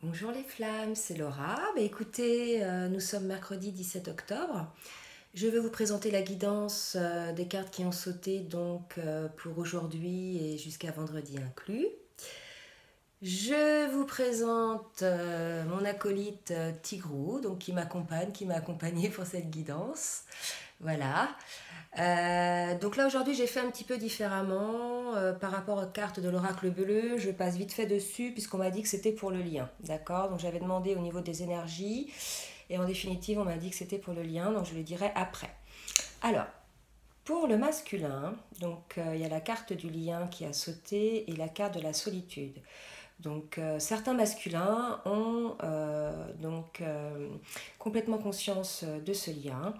Bonjour les flammes, c'est Laura. Écoutez, nous sommes mercredi 17 octobre. Je vais vous présenter la guidance des cartes qui ont sauté pour aujourd'hui et jusqu'à vendredi inclus. Je vous présente mon acolyte Tigrou, qui m'accompagne, qui m'a accompagné pour cette guidance. Voilà. Donc là aujourd'hui j'ai fait un petit peu différemment par rapport aux cartes de l'oracle bleu. Je passe vite fait dessus puisqu'on m'a dit que c'était pour le lien. D'accord. Donc j'avais demandé au niveau des énergies et en définitive on m'a dit que c'était pour le lien. Donc je le dirai après. Alors pour le masculin, il y a la carte du lien qui a sauté et la carte de la solitude. Certains masculins ont complètement conscience de ce lien.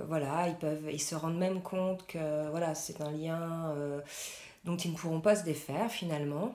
Voilà, ils se rendent même compte que voilà, c'est un lien dont ils ne pourront pas se défaire finalement.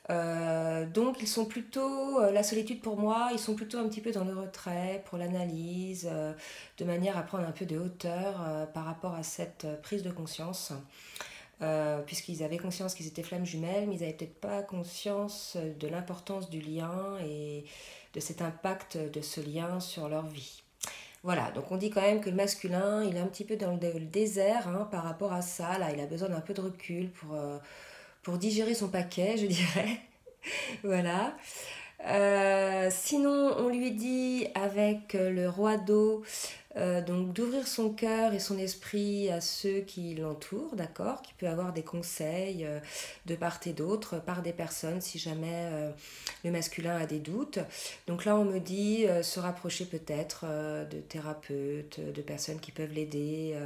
Donc ils sont plutôt, la solitude pour moi, ils sont plutôt un petit peu dans le retrait pour l'analyse, de manière à prendre un peu de hauteur par rapport à cette prise de conscience. Puisqu'ils avaient conscience qu'ils étaient flammes jumelles, mais ils n'avaient peut-être pas conscience de l'importance du lien et de cet impact de ce lien sur leur vie. Voilà, donc on dit quand même que le masculin, il est un petit peu dans le désert hein, par rapport à ça. Là, il a besoin d'un peu de recul pour digérer son paquet, je dirais. Voilà. Sinon, on lui dit avec le roi d'eau d'ouvrir son cœur et son esprit à ceux qui l'entourent, d'accord, qui peut avoir des conseils de part et d'autre par des personnes si jamais le masculin a des doutes. Donc là, on me dit se rapprocher peut-être de thérapeutes, de personnes qui peuvent l'aider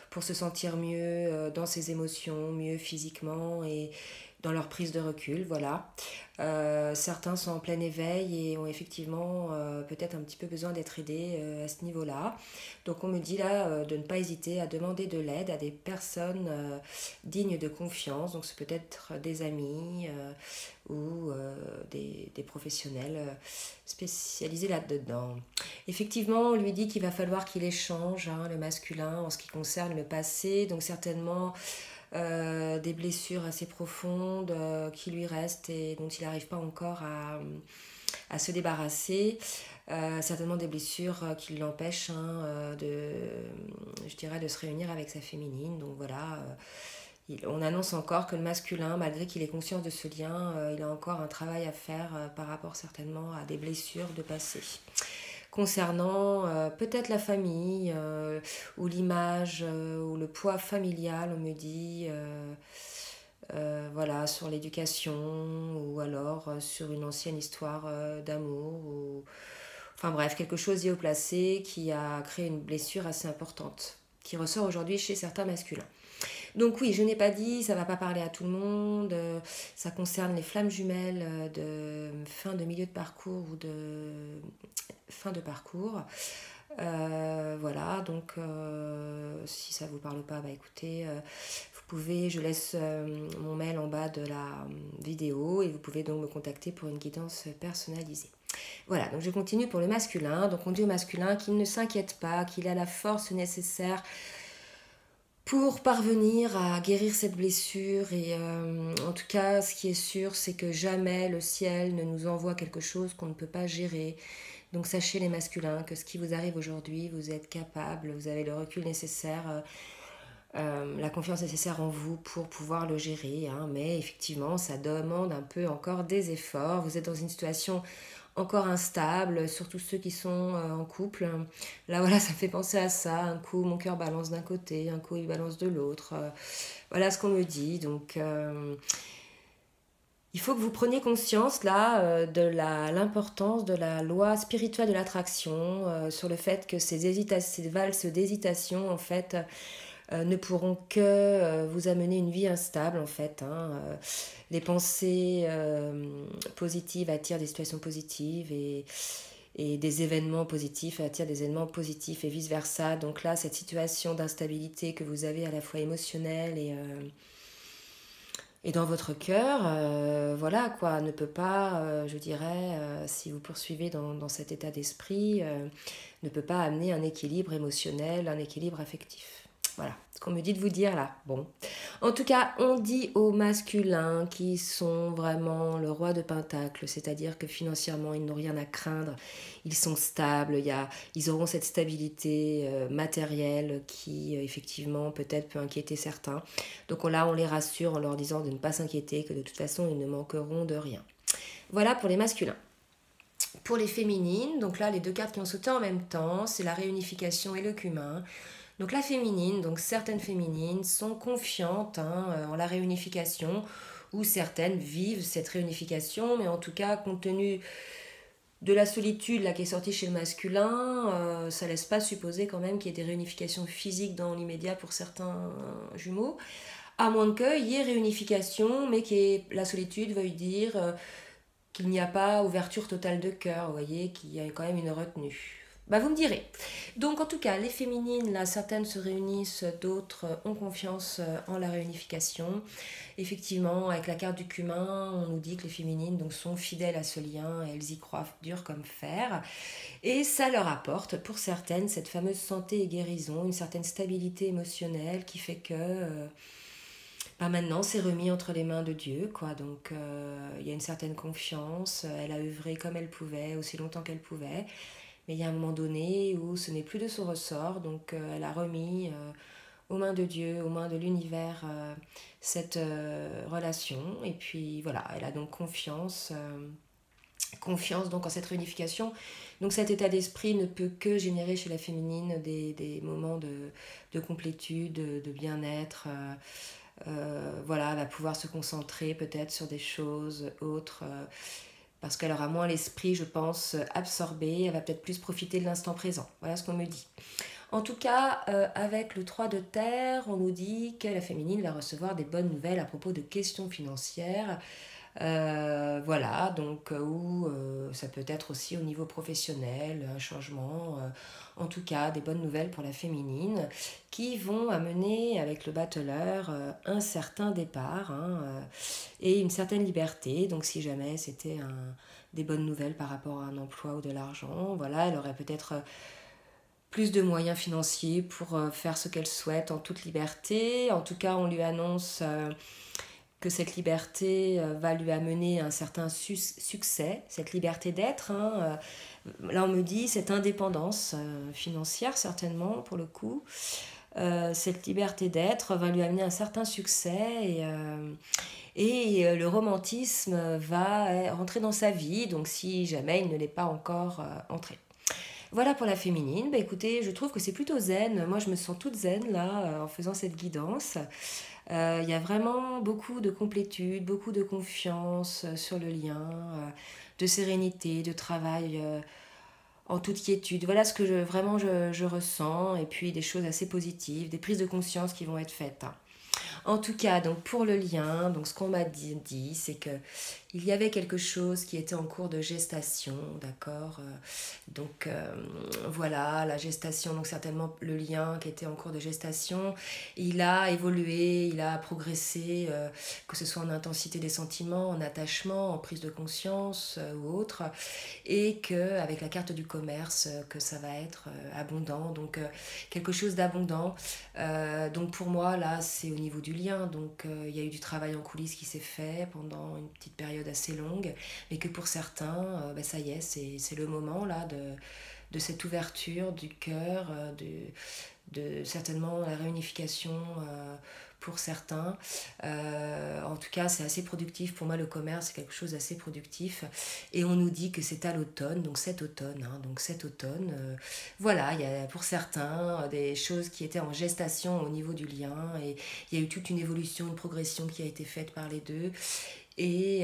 pour se sentir mieux dans ses émotions, mieux physiquement et dans leur prise de recul, voilà. Certains sont en plein éveil et ont effectivement peut-être un petit peu besoin d'être aidés à ce niveau-là. Donc on me dit là de ne pas hésiter à demander de l'aide à des personnes dignes de confiance. Donc c'est peut-être des amis ou des professionnels spécialisés là-dedans. Effectivement, on lui dit qu'il va falloir qu'il échange hein, le masculin en ce qui concerne le passé. Donc certainement des blessures assez profondes qui lui restent et dont il n'arrive pas encore à se débarrasser. Certainement des blessures qui l'empêchent hein, je dirais, de se réunir avec sa féminine. Donc voilà, on annonce encore que le masculin, malgré qu'il ait conscience de ce lien, il a encore un travail à faire par rapport certainement à des blessures de passé concernant peut-être la famille ou l'image ou le poids familial, on me dit, voilà, sur l'éducation ou alors sur une ancienne histoire d'amour ou enfin bref, quelque chose d'y haut placé qui a créé une blessure assez importante qui ressort aujourd'hui chez certains masculins. Donc oui, je n'ai pas dit, ça ne va pas parler à tout le monde, ça concerne les flammes jumelles de fin de milieu de parcours ou de fin de parcours. Voilà, si ça vous parle pas, bah écoutez, vous pouvez, je laisse mon mail en bas de la vidéo et vous pouvez donc me contacter pour une guidance personnalisée. Voilà, donc je continue pour le masculin. Donc on dit au masculin qu'il ne s'inquiète pas, qu'il a la force nécessaire pour parvenir à guérir cette blessure. Et en tout cas, ce qui est sûr, c'est que jamais le ciel ne nous envoie quelque chose qu'on ne peut pas gérer. Donc sachez les masculins que ce qui vous arrive aujourd'hui, vous êtes capable, vous avez le recul nécessaire, la confiance nécessaire en vous pour pouvoir le gérer. Hein. Mais effectivement, ça demande un peu encore des efforts. Vous êtes dans une situation encore instable, surtout ceux qui sont en couple. Là, voilà, ça me fait penser à ça. Un coup, mon cœur balance d'un côté, un coup, il balance de l'autre. Voilà ce qu'on me dit. Il faut que vous preniez conscience là de l'importance de la loi spirituelle de l'attraction, sur le fait que ces valses d'hésitation en fait ne pourront que vous amener une vie instable en fait. Hein. Les pensées positives attirent des situations positives et des événements positifs attirent des événements positifs et vice versa. Donc là, cette situation d'instabilité que vous avez à la fois émotionnelle et dans votre cœur, voilà quoi, ne peut pas, je dirais, si vous poursuivez dans cet état d'esprit, ne peut pas amener un équilibre émotionnel, un équilibre affectif. Voilà, ce qu'on me dit de vous dire là. Bon. En tout cas, on dit aux masculins qui sont vraiment le roi de Pentacle, c'est-à-dire que financièrement, ils n'ont rien à craindre, ils sont stables, ils auront cette stabilité matérielle qui, effectivement, peut-être peut inquiéter certains. Donc là, on les rassure en leur disant de ne pas s'inquiéter, que de toute façon, ils ne manqueront de rien. Voilà pour les masculins. Pour les féminines, donc là, les deux cartes qui ont sauté en même temps, c'est la réunification et le cumin. Donc la féminine, donc certaines féminines sont confiantes en la réunification, ou certaines vivent cette réunification, mais en tout cas, compte tenu de la solitude là, qui est sortie chez le masculin, ça laisse pas supposer quand même qu'il y ait des réunifications physiques dans l'immédiat pour certains jumeaux, à moins qu'il y ait réunification, mais que la solitude veuille dire qu'il n'y a pas ouverture totale de cœur, vous voyez, qu'il y a quand même une retenue. Bah vous me direz. Donc en tout cas, les féminines, là, certaines se réunissent, d'autres ont confiance en la réunification. Effectivement, avec la carte du cumin, on nous dit que les féminines donc, sont fidèles à ce lien, elles y croient dur comme fer. Et ça leur apporte, pour certaines, cette fameuse santé et guérison, une certaine stabilité émotionnelle qui fait que maintenant c'est remis entre les mains de Dieu, quoi. Donc il y a une certaine confiance, elle a œuvré comme elle pouvait, aussi longtemps qu'elle pouvait. Mais il y a un moment donné où ce n'est plus de son ressort, donc elle a remis aux mains de Dieu, aux mains de l'univers, cette relation. Et puis voilà, elle a donc confiance donc en cette réunification. Donc cet état d'esprit ne peut que générer chez la féminine des moments de complétude, de bien-être. Voilà, elle va pouvoir se concentrer peut-être sur des choses autres. Parce qu'elle aura moins l'esprit, je pense, absorbé, elle va peut-être plus profiter de l'instant présent. Voilà ce qu'on me dit. En tout cas, avec le 3 de terre, on nous dit que la féminine va recevoir des bonnes nouvelles à propos de questions financières. Voilà, donc ou ça peut être aussi au niveau professionnel, un changement, en tout cas des bonnes nouvelles pour la féminine qui vont amener avec le battleur un certain départ et une certaine liberté. Donc si jamais c'était des bonnes nouvelles par rapport à un emploi ou de l'argent, voilà, elle aurait peut-être plus de moyens financiers pour faire ce qu'elle souhaite en toute liberté. En tout cas, on lui annonce que cette liberté va lui amener un certain succès, cette liberté d'être. Là, on me dit cette indépendance financière, certainement, pour le coup. Cette liberté d'être va lui amener un certain succès et le romantisme va rentrer dans sa vie, donc si jamais il ne l'est pas encore entré. Voilà pour la féminine. Bah, écoutez, je trouve que c'est plutôt zen. Moi, je me sens toute zen là en faisant cette guidance. Il y a vraiment beaucoup de complétude, beaucoup de confiance sur le lien, de sérénité, de travail en toute quiétude. Voilà ce que je ressens. Et puis des choses assez positives, des prises de conscience qui vont être faites. En tout cas, donc pour le lien, donc ce qu'on m'a dit, c'est que il y avait quelque chose qui était en cours de gestation, d'accord. Donc voilà, la gestation, donc certainement le lien qui était en cours de gestation, il a évolué, il a progressé, que ce soit en intensité des sentiments, en attachement, en prise de conscience ou autre, et que avec la carte du commerce, que ça va être abondant, donc quelque chose d'abondant. Donc pour moi là, c'est au niveau du lien, donc il y a eu du travail en coulisses qui s'est fait pendant une petite période assez longue, mais que pour certains, ça y est, c'est le moment là de cette ouverture du cœur, de certainement la réunification pour certains. En tout cas, c'est assez productif. Pour moi, le commerce, c'est quelque chose d'assez productif. Et on nous dit que c'est à l'automne, donc cet automne. Voilà, il y a pour certains des choses qui étaient en gestation au niveau du lien. Et il y a eu toute une évolution, une progression qui a été faite par les deux. Et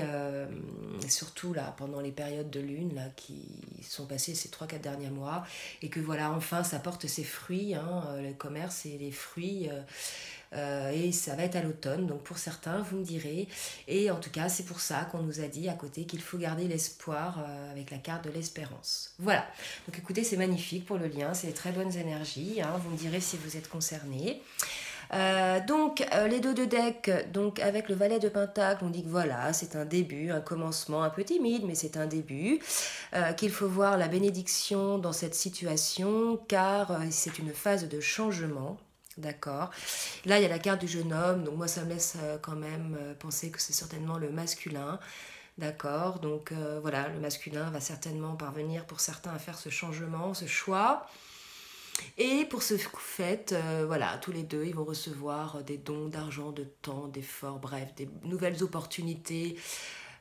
surtout là pendant les périodes de lune là, qui sont passées ces 3-4 derniers mois, et que voilà, enfin ça porte ses fruits, le commerce et les fruits, et ça va être à l'automne, donc pour certains vous me direz. Et en tout cas c'est pour ça qu'on nous a dit à côté qu'il faut garder l'espoir avec la carte de l'espérance. Voilà, donc écoutez, c'est magnifique pour le lien, c'est des très bonnes énergies, vous me direz si vous êtes concernés. Donc les dos de deck, donc avec le valet de pentacle, on dit que voilà, c'est un début, un commencement un peu timide, mais c'est un début, qu'il faut voir la bénédiction dans cette situation, car c'est une phase de changement. D'accord. Là, il y a la carte du jeune homme, donc moi, ça me laisse quand même penser que c'est certainement le masculin. D'accord. Donc voilà, le masculin va certainement parvenir pour certains à faire ce changement, ce choix. Et pour ce fait, voilà, tous les deux, ils vont recevoir des dons d'argent, de temps, d'efforts, bref, des nouvelles opportunités.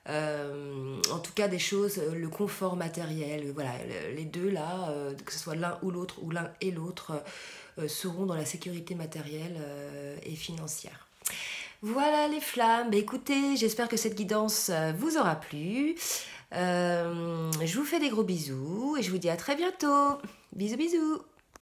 En tout cas, des choses, le confort matériel, voilà, les deux là, que ce soit l'un ou l'autre, ou l'un et l'autre, seront dans la sécurité matérielle et financière. Voilà les flammes. Bah, écoutez, j'espère que cette guidance vous aura plu. Je vous fais des gros bisous et je vous dis à très bientôt. Bisous bisous.